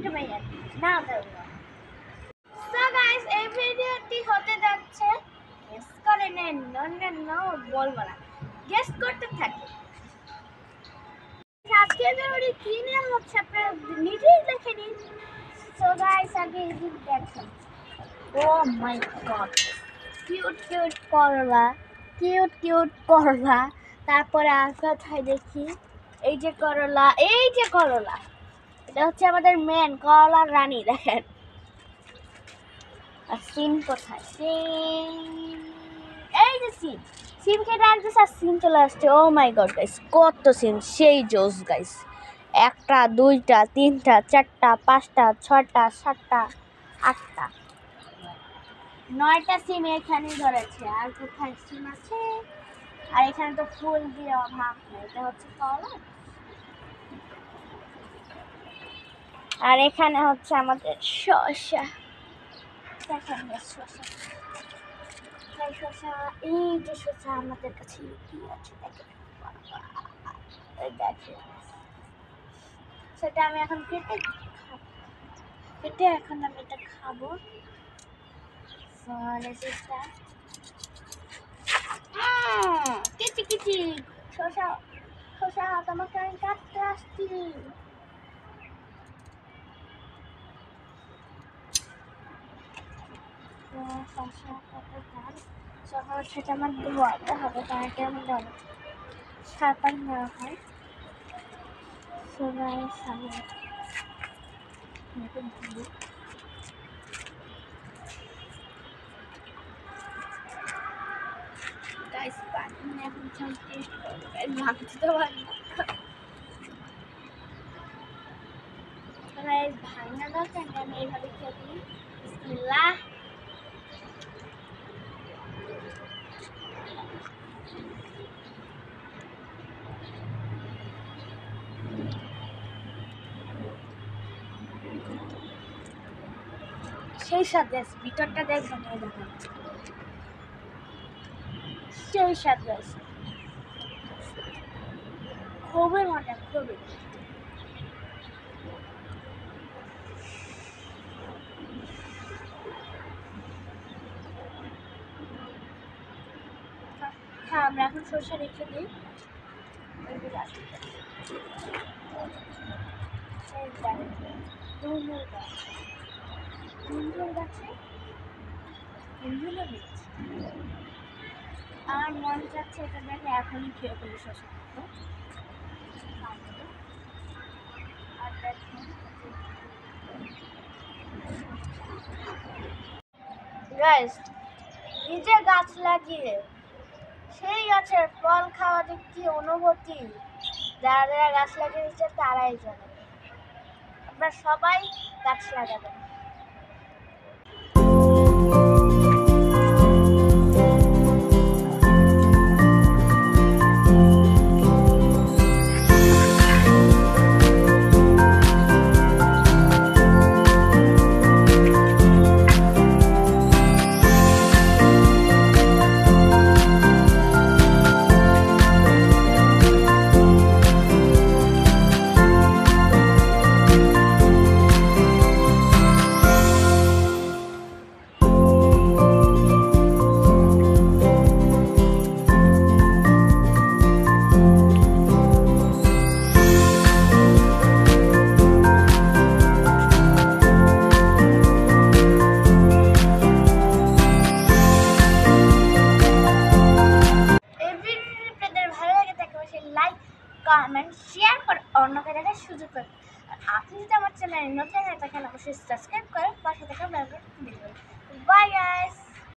to my another one. So guys, এই ভিডিওটি হতে যাচ্ছে গেস করে নেন, না বলবো না, গেস করতে থাকি। আজকে ভিডিওটি কি নিয়ে হচ্ছে আপনারা নিজেই দেখে নিন। So guys, আগে এই দেখুন, oh my god, কিউট করলা, তারপরে আর কোথায় দেখি, এই যে করলা, এটা হচ্ছে আমাদের মেন করলার রানী। দেখেন, আর সিম কোথায়, এই যে সিম কেটে আনতেছে আর সিম চলে আসছে। ও মাই গড গাইস, কত সিম, সেই জোস গাইস। 1টা 2টা 3টা 4টা 5টা 6টা 7টা 8টা 9টা সিম এখানে ধরেছে। আর কোথায় সিম আছে? আর এখানে তো ফুল দিয়ে অভাব নেই, এটা হচ্ছে কলা। আর এখানে হচ্ছে আমাদের শসা। দেখেন শসা, এই যে শসা আমাদের কাছে কি আছে দেখেন, সেটা আমি এখন কেটে এখন আমি এটা খাবো। কিচি শসা তোমাকে আমি কাটতে আসছি। সেটা আমার ধোয়াতে হবে, তাকে আমি সাঁতার নেওয়া হয়। ভাঙা দরকার, আমি এইভাবে খেয়ে দিই। বিসমিল্লাহ। সেই সাথে ভিতরটা দেখবেন, এই দেখেন সেই সাথে আছে, খুবই মজা, খুবই। হ্যাঁ, আমরা এখন সরষে রেখে দিই। আমার মন চাচ্ছে এটা দেখে এখনই খেয়ে ফেলি শসা। গাইস, নিজে গাছ লাগিয়ে সেই গাছের ফল খাওয়া যে কি অনুভূতি, যারা গাছ লাগিয়েছে তারাই জানে। আপনারা সবাই গাছ লাগাবেন। কমেন্ট শেয়ার করে অন্যকে দেখার সুযোগ করে। আর আপনি যদি আমার চ্যানেলে নতুন হয়ে থাকেন অবশ্যই সাবস্ক্রাইব করে পাশে থাকা বেল বাটন ক্লিক করুন। Bye guys.